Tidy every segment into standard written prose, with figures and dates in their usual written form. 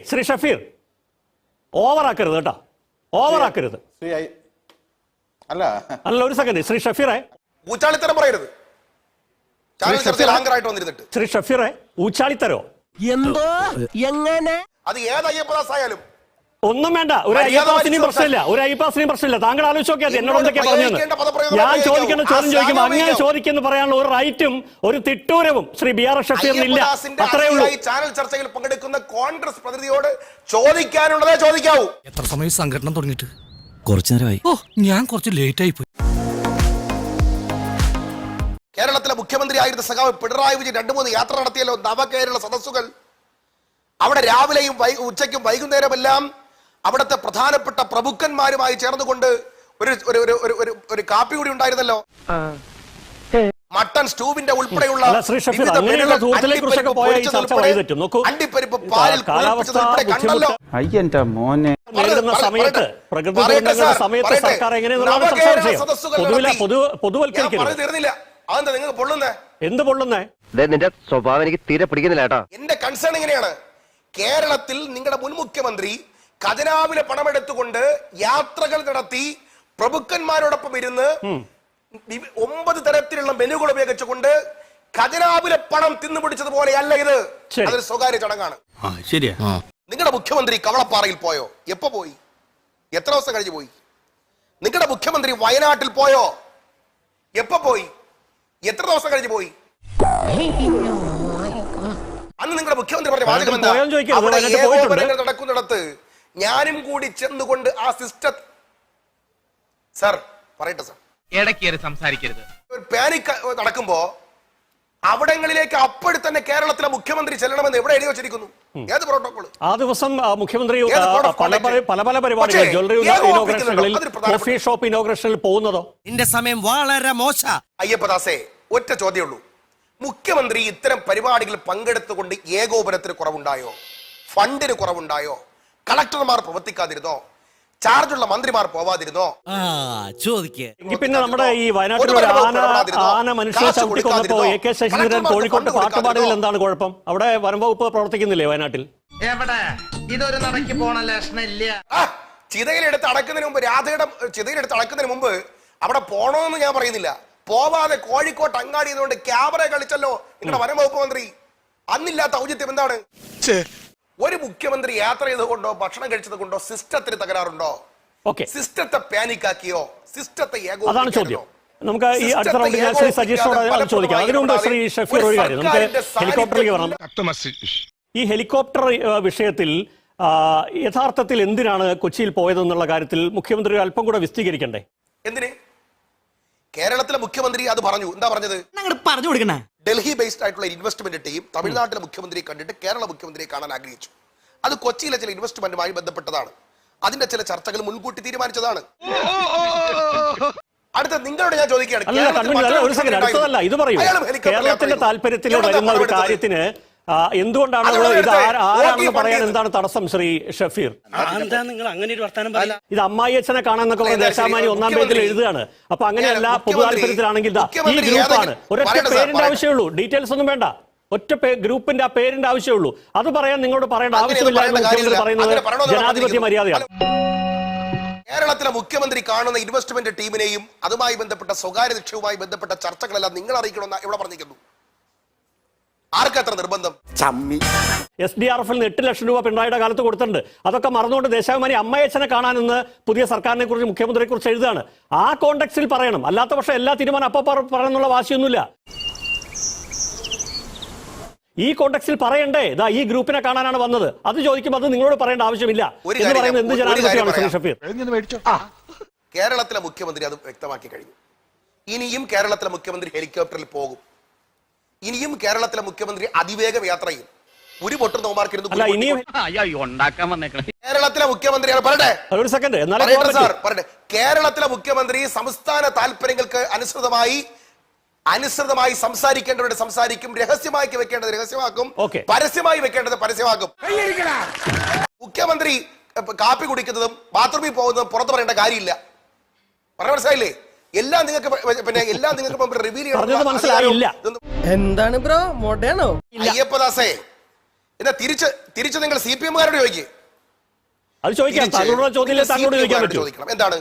ശ്രീ ഷഫീർ ഓവറാക്കരുത് കേട്ടോ, ഓവറാക്കരുത്. അല്ല അല്ല, ഒരു സെക്കൻഡ് ശ്രീ ഷഫീറെ, ഊച്ചാളിത്തരം പറയരുത്. ശ്രീ ഷഫീറെ, ഊച്ചാളിത്തരോ? എന്തോ എങ്ങനെ? അത് ഏത് അയ്യപ്പദാസ് ആയാലും ഒന്നും വേണ്ട. ഒരു അയ്യപ്പാസിനെയും പ്രശ്നമില്ല, ഒരു അയ്യപ്പാസിനെയും പ്രശ്നമില്ല. താങ്കൾ ആലോചിച്ച് നോക്കിയാൽ എന്നോട് എന്തൊക്കെയാ പറഞ്ഞത്. ഞാൻ ചോദിക്കേണ്ട ചോദ്യം ചോദിക്കുമ്പോൾ അങ്ങനെ ചോദിക്കുന്നു പറയാനുള്ള ഒരു റൈറ്റും ഒരു തിട്ടൂരവും ശ്രീ ബി ആർ ഷഫീറിനില്ല. അത്രേ ഉള്ളൂ. ചാനൽ ചർച്ചയിൽ പങ്കെടുക്കുന്ന കോൺഗ്രസ് പ്രതിനിധിയോട് ചോദിക്കാനുള്ളതേ ചോദിക്കാവൂ. എത്ര സമയം സംഘടന തുടങ്ങിയിട്ട്? കുറച്ചു നേരമായി. ഓ, ഞാൻ കുറച്ച് ലേറ്റ് ആയി പോയി. കേരളത്തിലെ മുഖ്യമന്ത്രി ആയിരുന്ന സഖാവ് പിണറായി വിജയൻ 2-3 യാത്ര നടത്തിയല്ലോ, നവകേരള സദസ്സുകൾ. അവിടെ രാവിലെയും ഉച്ചയ്ക്കും വൈകുന്നേരമെല്ലാം അവിടുത്തെ പ്രധാനപ്പെട്ട പ്രഭുക്കന്മാരുമായി ചേർന്നുകൊണ്ട് ഒരു കാപ്പി കൂടി ഉണ്ടായിരുന്നല്ലോ. മട്ടൺ സ്റ്റൂവിന്റെ ഉൾപ്പെടെയുള്ള അണ്ടിപ്പരിപ്പ് പാലിൽ കണ്ടല്ലോ. തീർന്നില്ല. അതെന്താ നിങ്ങൾക്ക് പൊള്ളുന്നേ? എന്ത് പൊള്ളുന്നേ? നിന്റെ സ്വഭാവം എനിക്ക് തീരെ പിടിക്കുന്നില്ല കേട്ടോ. എന്റെ കൺസേൺ ഇങ്ങനെയാണ്. കേരളത്തിൽ നിങ്ങളുടെ മുൻ മുഖ്യമന്ത്രി ഖജനാവിലെ പണമെടുത്തുകൊണ്ട് യാത്രകൾ നടത്തി പ്രഭുക്കന്മാരോടൊപ്പം ഇരുന്ന് 9 തരത്തിലുള്ള മെനുകൾ ഉപയോഗിച്ചുകൊണ്ട് ഖജനാവിലെ പണം തിന്നുപിടിച്ചതുപോലെ അല്ല ഇത്. അതൊരു സ്വകാര്യ ചടങ്ങാണ്. നിങ്ങളുടെ മുഖ്യമന്ത്രി കവളപ്പാറയിൽ പോയോ? എപ്പോ പോയി? എത്ര ദിവസം കഴിഞ്ഞ് പോയി? നിങ്ങളുടെ മുഖ്യമന്ത്രി വയനാട്ടിൽ പോയോ? എപ്പോ പോയി? എത്ര ദിവസം കഴിഞ്ഞ് പോയി? അന്ന് നിങ്ങളുടെ മുഖ്യമന്ത്രി പറഞ്ഞ വാചകം എന്താ? അവിടെ ഏകോപനങ്ങൾ നടക്കുന്നിടത്ത് ഞാനും കൂടി ചെന്നുകൊണ്ട് ആ സിസ്റ്റം. സർ പറയട്ടെ സർ, ഇടയ്ക്ക് സംസാരിക്കരുത്. ഒരു പാനിക് നടക്കുമ്പോ അവിടങ്ങളിലേക്ക് അപ്പോഴും തന്നെ കേരളത്തിലെ മുഖ്യമന്ത്രി ചെല്ലണമെന്ന് എവിടെ എഴുതി വെച്ചിരിക്കുന്നു? ഏത് പ്രോട്ടോകോൾ? ആ ദിവസം മുഖ്യമന്ത്രി പല പല പരിപാടികൾ, ജ്വല്ലറി ഇനോഗ്രേഷനുകളിൽ, കോഫി ഷോപ്പ് ഇനോഗ്രേഷനിൽ പോകുന്നതോ? എന്റെ സമയം വളരെ മോശ. അയ്യപ്പദാസേ, ഒറ്റ ചോദ്യമുള്ളൂ. മുഖ്യമന്ത്രി ഇത്തരം പരിപാടികളിൽ പങ്കെടുത്തുകൊണ്ട് ഏകോപനത്തിന് കുറവുണ്ടായോ? ഫണ്ടിന് കുറവുണ്ടായോ? കളക്ടർമാർ പ്രവർത്തിക്കാതിരുന്നോ? ചാർജുള്ള മന്ത്രിമാർ പോവാതിരുന്നോ? പിന്നെ നമ്മുടെ ഈ വയനാട്ടിൽ ഒരു ആന മനുഷ്യനെ ചവിട്ടി കൊന്നപ്പോ AK ശശീന്ദ്രൻ കോഴിക്കോട്ട് പാട്ടുപാടുകളിൽ എന്താണ് കുഴപ്പം? അവിടെ വനം വകുപ്പ് പ്രവർത്തിക്കുന്നില്ലേ വയനാട്ടിൽ? എവിടെ? ഇതൊരു നടക്കി പോണ ലക്ഷണില്ല. ചിതയിലെടുത്ത് അടക്കുന്നതിന് മുമ്പ്, രാധയുടെ ചിതയിലെടുത്ത് അടക്കുന്നതിന് മുമ്പ് അവിടെ പോണോന്ന് ഞാൻ പറയുന്നില്ല. പോവാതെ കോഴിക്കോട്ട് അങ്ങാടി ചെയ്തുകൊണ്ട് ക്യാമറ കളിച്ചല്ലോ നിങ്ങളുടെ വനം വകുപ്പ് മന്ത്രി. അന്നില്ലാത്ത ഔചിത്യം എന്താണ്? ഒരു മുഖ്യമന്ത്രി യാത്ര ചെയ്തുകൊണ്ടോ ഭക്ഷണം കഴിച്ചത് കൊണ്ടോ സിസ്റ്റത്തിന് തകരാറുണ്ടോ? സിസ്റ്റത്തെ പാനിക്കാക്കിയോ? സിസ്റ്റത്തെ അതാണ് ചോദ്യം. നമുക്ക് ഈ അടുത്ത റൗണ്ടിൽ ഞാൻ ശ്രീ സജീഷോട് ചോദിക്കാം. അതിനുമുമ്പ് ശ്രീ ഷഫീർ ഒരു കാര്യം, നമുക്ക് ഹെലികോപ്റ്ററിലേക്ക് വരണം. ഈ ഹെലികോപ്റ്റർ വിഷയത്തിൽ യഥാർത്ഥത്തിൽ എന്തിനാണ് കൊച്ചിയിൽ പോയതെന്നുള്ള കാര്യത്തിൽ മുഖ്യമന്ത്രി അല്പം കൂടെ വിശദീകരിക്കണ്ടേ? എന്തിന്? കേരളത്തിലെ മുഖ്യമന്ത്രി അത് പറഞ്ഞു. എന്താ പറഞ്ഞത്? പറഞ്ഞു കൊടുക്കണേ. ഡൽഹി ബേസ്ഡ് ആയിട്ടുള്ള ഇൻവെസ്റ്റ്മെന്റ് ടീം തമിഴ്നാട്ടിലെ മുഖ്യമന്ത്രിയെ കണ്ടിട്ട് കേരള മുഖ്യമന്ത്രിയെ കാണാൻ ആഗ്രഹിച്ചു. അത് കൊച്ചിയിലെ ചില ഇൻവെസ്റ്റ്മെന്റുമായി ബന്ധപ്പെട്ടതാണ്. അതിന്റെ ചില ചർച്ചകൾ മുൻകൂട്ടി തീരുമാനിച്ചതാണ്. അടുത്ത നിങ്ങളോട് ഞാൻ ചോദിക്കുകയാണ്, ഇത് പറയൂ, കേരളത്തിന്റെ താല്പര്യത്തിൽ വരുന്ന ഒരു കാര്യത്തിന് എന്തുകൊണ്ടാണ് ഇത് ആരാണെന്ന് പറയാൻ എന്താണ് തടസ്സം ശ്രീ ഷഫീർ? ഇത് അമ്മായിയച്ഛനെ കാണാന്നൊക്കെ പറഞ്ഞ ദേശാമാനി 1-ാം പേജിൽ എഴുതുകയാണ്. അപ്പൊ അങ്ങനെയല്ല, പൊതു താല്പര്യത്തിലാണെങ്കിൽ ഈ ഗ്രൂപ്പാണ്. ഒരൊറ്റ പേരിന്റെ ആവശ്യമുള്ളൂ, ഡീറ്റെയിൽസ് ഒന്നും വേണ്ട. ഒറ്റ ഗ്രൂപ്പിന്റെ ആ പേരിന്റെ ആവശ്യമുള്ളൂ. അത് പറയാൻ നിങ്ങളോട് പറയേണ്ട ആവശ്യമില്ല എന്ന് മുഖ്യമന്ത്രി പറയുന്നത് ജനാധിപത്യ മര്യാദയാണ്. കേരളത്തിലെ മുഖ്യമന്ത്രി കാണുന്ന ഇൻവെസ്റ്റ്മെന്റ് ടീമിനെയും അതുമായി ബന്ധപ്പെട്ട സ്വകാര്യ നിക്ഷേപവുമായി ബന്ധപ്പെട്ട ചർച്ചകളെല്ലാം നിങ്ങൾ അറിയിക്കണമെന്ന് ഇവിടെ പറഞ്ഞിരിക്കുന്നു. ആർക്കത്ര നിർബന്ധം? SDRF-ൽ 8 ലക്ഷം രൂപ പിണറായിയുടെ കാലത്ത് കൊടുത്തിട്ടുണ്ട്. അതൊക്കെ മറന്നുകൊണ്ട് ദേശാഭിമാനി അമ്മയച്ഛനെ കാണാനെന്ന് പുതിയ സർക്കാരിനെ കുറിച്ച് മുഖ്യമന്ത്രിയെ കുറിച്ച് എഴുതുകയാണ്. ആ കോണ്ടെക്സ്റ്റിൽ പറയണം. അല്ലാത്ത പക്ഷേ എല്ലാ തീരുമാനം അപ്പോൾ പറയണമെന്നുള്ള വാശിയൊന്നുമില്ല. ഈ കോണ്ടെക്സ്റ്റിൽ പറയണ്ടേ, ഇതാ ഈ ഗ്രൂപ്പിനെ കാണാനാണ് വന്നത്. അത് ചോദിക്കുമ്പോൾ അത് നിങ്ങളോട് പറയേണ്ട ആവശ്യമില്ല എന്ന് പറയുന്നത് എന്ത് ജനാധിപത്യമാണ് ശ്രീ ഷഫീർ? കേരളത്തിലെ മുഖ്യമന്ത്രി അത് വ്യക്തമാക്കി കഴിഞ്ഞു. ഇനിയും കേരളത്തിലെ മുഖ്യമന്ത്രി ഹെലികോപ്റ്ററിൽ പോകും. ഇനിയും കേരളത്തിലെ മുഖ്യമന്ത്രി അതിവേഗം യാത്ര ചെയ്യും. ഒരു പൊട്ടുന്ന കേരളത്തിലെ മുഖ്യമന്ത്രിയാണ്. പറയട്ടെ കേരളത്തിലെ മുഖ്യമന്ത്രി സംസ്ഥാന താല്പര്യങ്ങൾക്ക് അനുസൃതമായി സംസാരിക്കേണ്ടവരുടെ സംസാരിക്കും, രഹസ്യമായി വെക്കേണ്ടത് രഹസ്യമാക്കും, പരസ്യമായി വെക്കേണ്ടത് പരസ്യമാക്കും. മുഖ്യമന്ത്രി കാപ്പി കുടിക്കുന്നതും ബാത്റൂമിൽ പോകുന്നതും പുറത്തു പറയേണ്ട കാര്യമില്ല. പറഞ്ഞ മനസ്സിലായില്ലേ? എല്ലാം നിങ്ങൾക്ക് റിവീൽ ചെയ്യണം. എന്താണ് ബ്രോ മോഡേണോ? അയ്യപ്പദാസേ, എന്നാ തിരിച്ച് നിങ്ങൾ CPM-കാരോട് ചോദിക്കുക. അത് ചോദിക്കാം. താങ്കളുടെ ചോദ്യം താങ്കളോട് ചോദിക്കാൻ പറ്റും. ചോദിക്കണം. എന്താണ്?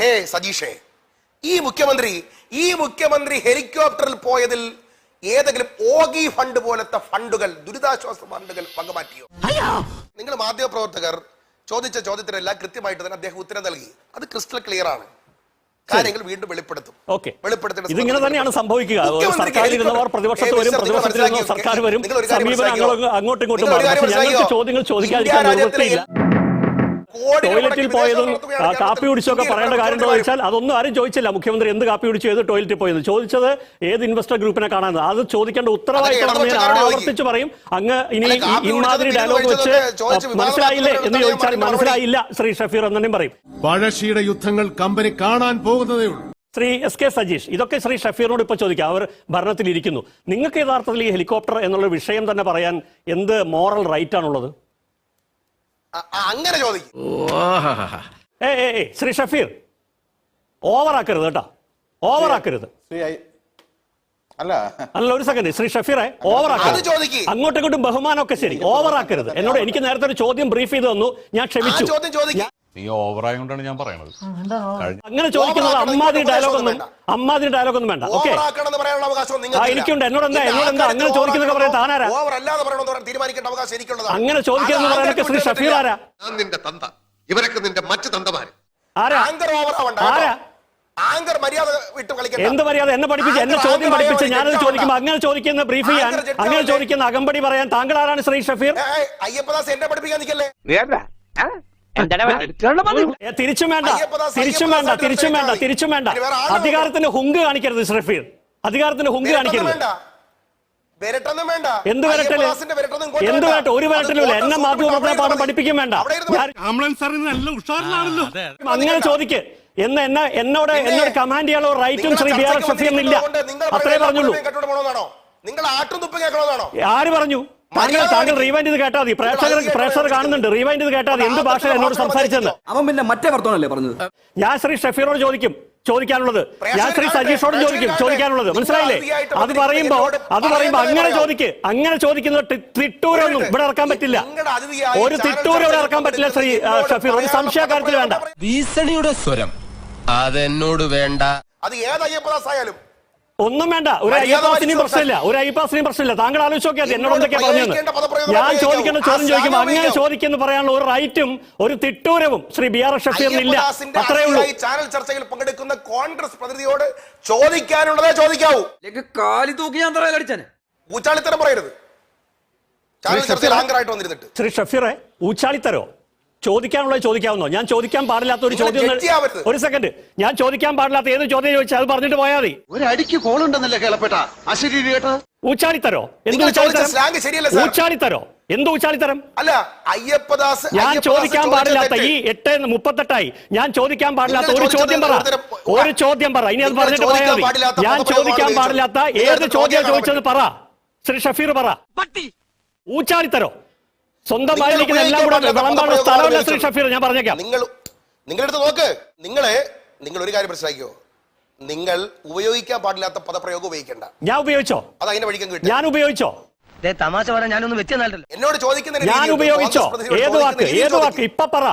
ഹേ സജീഷേ, ഈ മുഖ്യമന്ത്രി ഹെലികോപ്റ്ററിൽ പോയതിൽ ഏതെങ്കിലും ഓഗി ഫണ്ട് പോലത്തെ ഫണ്ടുകൾ, ദുരിതാശ്വാസ ഫണ്ടുകൾ പങ്കുമാറ്റിയോ? നിങ്ങൾ മാധ്യമപ്രവർത്തകർ ചോദിച്ച ചോദ്യത്തിനെല്ലാം കൃത്യമായിട്ട് തന്നെ അദ്ദേഹം ഉത്തരം നൽകി. അത് ക്രിസ്റ്റൽ ക്ലിയർ ആണ്. കാര്യങ്ങൾ വീണ്ടും വെളിപ്പെടുത്തും. ഇതിങ്ങനെ തന്നെയാണ് സംഭവിക്കുക. സർക്കാരിലിരുന്നവർ പ്രതിപക്ഷത്ത് വരും, പ്രതിപക്ഷത്തിലിരുന്നവർ സർക്കാർ വരും, സമീപനം അങ്ങോട്ടും ഇങ്ങോട്ടും മാറും. പക്ഷേ ഞങ്ങൾക്ക് ചോദ്യങ്ങൾ ചോദിക്കാതിരിക്കാൻ നിവൃത്തിയില്ല. ടോയ്ലറ്റിൽ പോയതും കാപ്പി കുടിച്ചൊക്കെ പറയേണ്ട കാര്യം എന്താ ചോദിച്ചാൽ അതൊന്നും ആരും ചോദിച്ചില്ല. മുഖ്യമന്ത്രി എന്ത് കാപ്പി കുടിച്ചു, ഏത് ടോയ്ലറ്റിൽ പോയത് ചോദിച്ചത് ഏത് ഇൻവെസ്റ്റർ ഗ്രൂപ്പിനെ കാണാൻ. അത് ചോദിക്കേണ്ട ഉത്തരവാദിത്തമാണെന്ന് ഞാൻ ആവർത്തിച്ച് പറയും. അങ്ങ് ഇനി ഇമാതിരി ഡയലോഗ് വെച്ച് മനസ്സിലായില്ലേ എന്ന് ചോദിച്ചാൽ മനസ്സിലായില്ല ശ്രീ ഷഫീർ എന്നും പറയും. പഴശ്ശിയുടെ യുദ്ധങ്ങൾ കമ്പനി കാണാൻ പോകുന്നതേ ഉള്ളൂ. ശ്രീ SK സജീഷ്, ഇതൊക്കെ ശ്രീ ഷഫീറിനോട് ഇപ്പൊ ചോദിക്കാം. അവർ ഭരണത്തിലിരിക്കുന്നു. നിങ്ങൾക്ക് യഥാർത്ഥത്തിൽ ഈ ഹെലികോപ്റ്റർ എന്നുള്ള വിഷയം തന്നെ പറയാൻ എന്ത് മോറൽ റൈറ്റ് ആണുള്ളത്? അങ്ങനെ ചോദിക്കും. ശ്രീ ഷഫീർ, ഓവറാക്കരുത് കേട്ടോ, ഓവറാക്കരുത്. അല്ല, ഒരു സെക്കൻഡ് ശ്രീ ഷഫീറെ, ഓവറാക്കരുത്. അങ്ങോട്ടും ഇങ്ങോട്ടും ബഹുമാനമൊക്കെ ശരി, ഓവറാക്കരുത്. എന്നോട് എനിക്ക് നേരത്തെ ഒരു ചോദ്യം ബ്രീഫ് ചെയ്ത് തന്നു, ഞാൻ ക്ഷമിച്ചു. നീ ഓവറായോണ്ടാണ് ഞാൻ പറയണത്. അങ്ങനെ ചോദിക്കുന്നത് അമ്മാതിരി ഡയലോഗൊന്നും വേണ്ട. ഓക്കെ, എനിക്കുണ്ട്. എന്നോട് എന്താ അങ്ങനെ ചോദിക്കുന്നൊക്കെ പറയാൻ താനാരാ? അങ്ങനെ ചോദിക്കുന്ന പറയാനൊക്കെ ശ്രീ ഷഫീർ ആരാ? ഇവരൊക്കെ നിന്റെ മറ്റു തന്തമാര് ആരാ? എന്ത് മര്യാദ? എന്നെ പഠിപ്പിച്ച്, എന്നെ ചോദ്യം പഠിപ്പിച്ച് ഞാനത് ചോദിക്കുമ്പോ അങ്ങനെ ചോദിക്കുന്ന ബ്രീഫ് ചെയ്യാൻ, അങ്ങനെ ചോദിക്കുന്ന അകമ്പടി പറയാൻ താങ്കൾ ആരാണ് ശ്രീ ഷഫീർ? അയ്യപ്പദാസ് എന്നെ പഠിപ്പിക്കാൻ നിൽക്കല്ലേ. തിരിച്ചും വേണ്ട. അധികാരത്തിന്റെ ഹുങ്ക് കാണിക്കരുത് ഷഫീർ, അധികാരത്തിന്റെ ഹുങ്ക് കാണിക്കരുത്. എന്ത് വരട്ടല്? ഒരു വരട്ടലും ഇല്ല. എന്നെ മാധ്യമപ്രവർത്തന പാഠം പഠിപ്പിക്കും വേണ്ട. അങ്ങനെ ചോദിക്ക് എന്നോട് കമാൻഡ് ചെയ്യാനുള്ള റൈറ്റും ശ്രീ BR ഷഫീറിനില്ല. അത്രേ പറഞ്ഞുള്ളൂ. ആര് പറഞ്ഞു? താങ്കൾ റീവൈൻഡ് ചെയ്ത് കേട്ടാ മതി. പ്രേക്ഷകർ കാണുന്നുണ്ട്. റീവൈൻഡ് ചെയ്ത് കേട്ടാ മതി എന്ത് ഭാഷ എന്നോട് സംസാരിച്ചെന്ന്. അവൻ പിന്നെ മറ്റേ വർത്തമാനല്ലേ പറഞ്ഞത്. ഞാൻ ശ്രീ ഷഫീറോട് ചോദിക്കാനുള്ളത്, ഞാൻ ശ്രീ സജീഷോട് ചോദിക്കാനുള്ളത്. മനസ്സിലായില്ലേ? അത് പറയുമ്പോ അങ്ങനെ ചോദിക്കുന്നത് തിട്ടൂരൊന്നും ഇവിടെ ഇറക്കാൻ പറ്റില്ല. ഒരു തിട്ടൂരം ഇവിടെ ഇറക്കാൻ പറ്റില്ല ശ്രീ ഷഫീർ. ഒരു സംശയക്കാര്യത്തിൽ വേണ്ട. ഭീഷണിയുടെ സ്വരം അതെന്നോട് വേണ്ട. അത് ഏത് അയ്യപ്പദാസായാലും ഒന്നും വേണ്ട. ഒരു അയ്യപ്പാസിനെയും പ്രശ്നമില്ല. താങ്കൾ ആലോചിച്ച് നോക്കിയാൽ എന്നോട് എന്തൊക്കെയാ പറഞ്ഞത്. ഞാൻ ചോദിക്കേണ്ട ചോദ്യം ചോദിക്കുമ്പോൾ അങ്ങനെ ചോദിക്കുന്നു പറയാനുള്ള ഒരു റൈറ്റും ഒരു തിട്ടൂരവും ശ്രീ BR ഷഫീറിനില്ല. അത്രേ ഉള്ളൂ. ചാനൽ ചർച്ചയിൽ പങ്കെടുക്കുന്ന കോൺഗ്രസ് പ്രതിനിധിയോട് ചോദിക്കാനുള്ളതേ ചോദിക്കാവൂ. കാലി തൂക്കി ഞാൻ തറയിലടിച്ചാനെ. ഊച്ചാളിത്തരം പറയരുത്. ചാനൽ ചർച്ചയിൽ ആങ്കറായിട്ട് വന്നിരുന്നിട്ട് ശ്രീ ഷഫീറെ, ഊച്ചാളിത്തരോ? ചോദിക്കാനുള്ളത് ചോദിക്കാവുന്നോ? ഞാൻ ചോദിക്കാൻ പാടില്ലാത്ത ഒരു ചോദ്യം. ഒരു സെക്കൻഡ്, ഞാൻ ചോദിക്കാൻ പാടില്ലാത്ത ഏത് ചോദ്യം ചോദിച്ചാൽ അത് പറഞ്ഞിട്ട് പോയാൽ മതി. ഒരു അടിക്ക് കോളുണ്ടെന്നല്ലേ കേളപ്പെട്ട അശരീരി കേട്ടോ. ഊച്ചാളിത്തരോ? എന്ത് ഊച്ചാളിത്തരം? അല്ല, അയ്യപ്പദാസ് ഞാൻ ചോദിക്കാൻ പാടില്ലാത്ത ഈ 8:38 ഞാൻ ചോദിക്കാൻ പാടില്ലാത്ത ഒരു ചോദ്യം പറ. ഇനി അത് പറഞ്ഞിട്ട് പോയാൽ മതി. ഞാൻ ചോദിക്കാൻ പാടില്ലാത്ത ഏത് ചോദ്യം ചോദിച്ചത് പറ ശ്രീ ഷഫീർ, പറ. ഊച്ചാളിത്തരോ? സ്വന്തമായി എല്ലാം കൂടെ വിളമ്പാനുള്ള സ്ഥലമല്ല ശ്രീ ഷഫീർ. ഞാൻ പറഞ്ഞേക്കാം. നിങ്ങളെടുത്ത് നോക്ക്. നിങ്ങൾ ഒരു കാര്യം മനസ്സിലാക്കിയോ? നിങ്ങൾ ഉപയോഗിക്കാൻ പാടില്ലാത്ത പദപ്രയോഗം ഉപയോഗിക്കണ്ട. ഞാൻ ഉപയോഗിച്ചോ? അത് അതിന്റെ വഴിക്കാൻ കിട്ടും. ഞാൻ ഉപയോഗിച്ചോ? തമാശ പറയാൻ ഞാനൊന്നും വെച്ചല്ലോ. എന്നോട് ചോദിക്കുന്ന ഞാൻ ഉപയോഗിച്ചോ? ഏത് വാക്ക് ഇപ്പൊ പറ.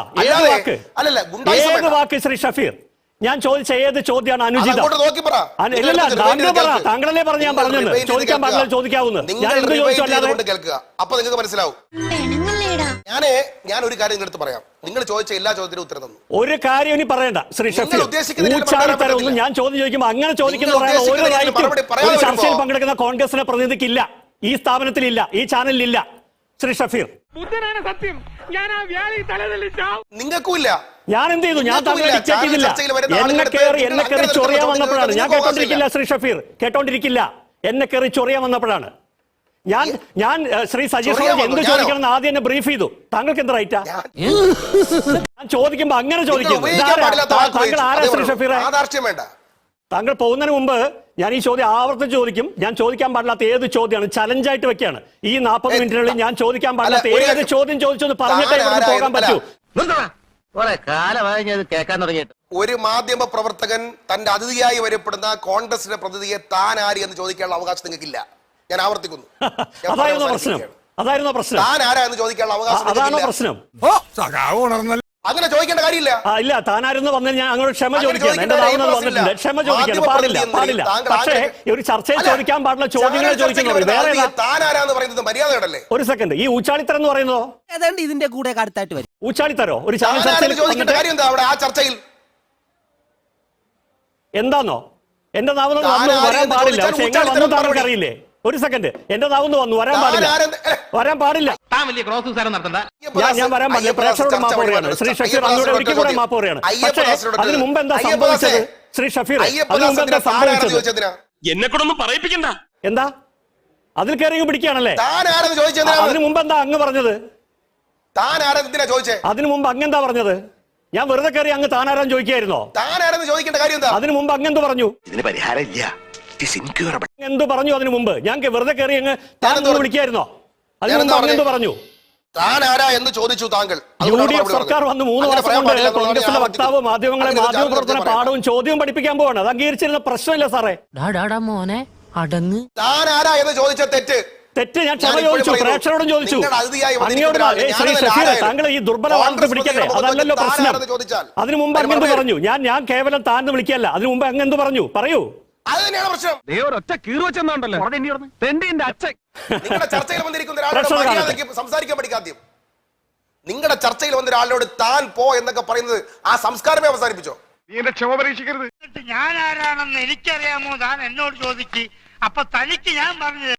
ഏത് വാക്ക് ശ്രീ ഷഫീർ? ഞാൻ ചോദിച്ച ഏത് ചോദ്യമാണ് അനുചിതം? താങ്കളല്ലേ പറഞ്ഞു. ഞാൻ പറഞ്ഞത് ചോദിക്കാൻ പാടില്ല, ചോദിക്കാവുന്ന. ഞാൻ എന്ത് ചോദിച്ചു അല്ലാതെ? അപ്പൊ നിങ്ങൾക്ക് മനസ്സിലാവും. ഞാൻ ഒരു കാര്യം നിങ്ങളടുത്ത് പറയാം. നിങ്ങൾ ചോദിച്ച എല്ലാ ചോദ്യത്തിനും ഉത്തരം തന്നു. ഒരു കാര്യം ഇനി പറയണ്ട ശ്രീ ഷഫീർ. ഊച്ചാളിത്തരമൊന്നും ഞാൻ ചോദ്യം ചോദിക്കുമ്പോൾ അങ്ങനെ ചോദിക്കുന്ന ഒരു റൈറ്റും ഒരു ചർച്ചയിൽ പങ്കെടുക്കുന്ന കോൺഗ്രസിനെ പ്രതിനിധിക്കില്ല. ഈ സ്ഥാപനത്തിലില്ല, ഈ ചാനലിലില്ല ശ്രീ ഷഫീർ. നിങ്ങൾക്കുമില്ല. ഞാൻ എന്ത് ചെയ്തു? ഞാൻ താങ്കളെ ഡിക്റ്റേറ്റ് ചെയ്തില്ല. എന്നെ കയറി ചൊറിയാൻ വന്നപ്പോഴാണ്. ഞാൻ കേട്ടോണ്ടിരിക്കില്ല ശ്രീ ഷഫീർ, കേട്ടോണ്ടിരിക്കില്ല. എന്നെ കയറി ചൊറിയാൻ വന്നപ്പോഴാണ്. ഞാൻ ശ്രീ സജീഷോട് എന്ത് ചോദിക്കണം എന്ന് ആദ്യം എന്നെ ബ്രീഫ് ചെയ്തു. താങ്കൾക്ക് എന്ത് റൈറ്റാ? ഞാൻ ചോദിക്കുമ്പോ അങ്ങനെ ചോദിക്കും. താങ്കൾ ആരാ ശ്രീ ഷഫീറെ? താങ്കൾ പോകുന്നതിന് മുമ്പ് ഞാൻ ഈ ചോദ്യം ആവർത്തിച്ച് ചോദിക്കും. ഞാൻ ചോദിക്കാൻ പാടില്ലാത്ത ഏത് ചോദ്യമാണ് ചലഞ്ചായിട്ട് വെക്കുകയാണ്. ഈ 40 മിനിറ്റിനുള്ളിൽ ഞാൻ ചോദിക്കാൻ പാടില്ലാത്ത ഏത് ചോദ്യം ചോദിച്ചൊന്ന് പറഞ്ഞിട്ടേ ഇവിടെ പോകാൻ പറ്റൂ. ഒരു മാധ്യമ പ്രവർത്തകൻ തന്റെ അതിഥിയായി വരപ്പെടുന്ന കോൺഗ്രസിന്റെ പ്രതിനിധിയെ താൻ ആര് എന്ന് ചോദിക്കാനുള്ള അവകാശം നിങ്ങൾക്കില്ല. ഞാൻ ആവർത്തിക്കുന്നു. അതായിരുന്നോ പ്രശ്നം? താൻ ആരാ എന്ന് ചോദിക്കാനുള്ള അവകാശം അതാണോ നിങ്ങൾക്കില്ല. പ്രശ്നം? അങ്ങനെ ചോദിക്കേണ്ട കാര്യമില്ല. ഇല്ല, താനായിരുന്നു വന്നത്. ഞാൻ അങ്ങോട്ട് ക്ഷമ അങ്ങനെ ചോദിക്കുകയാണ്. എന്റെ ചോദിക്കേണ്ട നാവിൽ ആവശ്യമില്ല. വന്നിട്ടില്ല. ക്ഷമ ചോദിക്കുകയാണ്. പാടില്ല, പാടില്ല. പക്ഷേ ഒരു ചർച്ചയിൽ ചോദിക്കാൻ പാടില്ല ചോദ്യങ്ങൾ ചോദിക്കുന്നത് വേറെ. താൻ ആരാന്ന് പറയുന്നത് മര്യാദയോടല്ലേ? ഒരു സെക്കൻഡ്, ഈ ഊച്ചാളിത്തരം എന്ന് പറയുന്നതോ? ഏതാണ്ട് ഇതിന്റെ കൂടെ അടുത്തായിട്ട് വരും. ഊച്ചാളിത്തരോ? ഒരു ചാനൽ താൻ ചർച്ചയിൽ ആരാന്ന് ചോദിക്കേണ്ട കാര്യം എന്താ അവിടെ ആ ചർച്ചയിൽ? എന്താന്നോ? എന്റെ നാവിൽ താൻ വന്നു വരാൻ ആരെന്ന് പാടില്ല. ചോദിച്ചാൽ പക്ഷെ എങ്ങനെ വന്നു ഊച്ചാളിത്തരം താങ്കൾക്ക് അറിയില്ലേ? ഒരു സെക്കൻഡ്, എന്റെ നാവിൽ വന്നു വരാൻ താൻ പാടില്ല. ആരെന്ന്- വരാൻ പാടില്ല. താൻ വലിയ ക്രോസ് സംസാരം നടത്തണ്ട. ഞാൻ വരാൻ പാടില്ല. പ്രേക്ഷകരോട് മാപ്പ് പറയുകയാണ്. ശ്രീ ഷഫീർ അങ്ങോട്ട് ഒരിക്കൽ കൂടെ മാപ്പ് പറയുകയാണ്. പക്ഷേ അതിന് മുമ്പ് എന്താ സംഭവിച്ചത്? ശ്രീ ഷഫീർ, അതിന് മുമ്പ് എന്താ സംഭവിച്ചത്? എന്നെ കൂടെ ഒന്നും പറയിപ്പിക്കണ്ട. എന്താ അതിൽ കയറി പിടിക്കുകയാണല്ലേ? താൻ ആരെന്ന് ചോദിച്ചത്? അതിന് മുമ്പ് എന്താ അങ്ങ് പറഞ്ഞത്? താൻ ആരെന്തിനാ ചോദിച്ചേ? അതിനു മുമ്പ് അങ്ങെന്താ പറഞ്ഞത്? ഞാൻ വെറുതെ കയറി അങ്ങ് താനാരാൻ ചോദിക്കായിരുന്നോ? താൻ ആരെന്ന് ചോദിക്കേണ്ട കാര്യം എന്താ? അതിനു മുമ്പ് അങ്ങെന്ത് പറഞ്ഞു? ഇതിന് പരിഹാരം ഇല്ല. എന്ത് പറഞ്ഞു അതിനു മുമ്പ്? ഞാൻ വെറുതെ കയറി അങ്ങ് താനെന്ന് വിളിക്കായിരുന്നോ? അതിനു മുമ്പ് അങ്ങെന്ത് പറഞ്ഞു? താൻ ആരാ എന്ന് ചോദിച്ചു താങ്കൾ. UDF സർക്കാർ വന്ന് 3 മാസം കൊണ്ട് കോൺഗ്രസിലെ വക്താവ് മാധ്യമങ്ങളെ മാധ്യമപ്രവർത്തന പാഠവും ചോദ്യവും പഠിപ്പിക്കാൻ പോവാണ്. അത് അംഗീകരിച്ചിരുന്ന പ്രശ്നമില്ല സാറേ. മോനെ അടങ്ങ്. താൻ ആരാ എന്ന് ചോദിച്ച തെറ്റ്. തെറ്റ് ഞാൻ ക്ഷമ ചോദിച്ചു, പ്രേക്ഷകരോടും ചോദിച്ചു. അങ്ങയോട് ശ്രീ ഷഫീർ, താങ്കൾ ഈ ദുർബല വാർത്ത പിടിക്കട്ടെ. അതല്ലല്ലോ പ്രശ്നം. അതിനു മുമ്പ് അങ്ങെന്ത് പറഞ്ഞു? ഞാൻ കേവലം താന്ന് വിളിക്കല്ല. അതിനു മുമ്പ് അങ്ങെന്ത് പറഞ്ഞു? പറയൂ. അത് തന്നെയാണ് പ്രശ്നം. ഒറ്റ കീറുവെച്ചെന്നുണ്ടല്ലോ അച്ഛൻ. നിങ്ങളുടെ ചർച്ചയിൽ വന്നിരിക്കുന്ന ഒരാളോട് മര്യാദയ്ക്ക് സംസാരിക്കാൻ പഠിക്കാദ്യം. നിങ്ങളുടെ ചർച്ചയിൽ വന്ന ഒരാളോട് താൻ പോ എന്നൊക്കെ പറയുന്നത് ആ സംസ്കാരമേ അവസാനിപ്പിച്ചോ? നീ എന്റെ ക്ഷമ പരീക്ഷിക്കരുത്. ഞാൻ ആരാണെന്ന് എനിക്കറിയാമോ? താൻ എന്നോട് ചോദിക്ക്. അപ്പൊ തനിക്ക് ഞാൻ പറഞ്ഞത്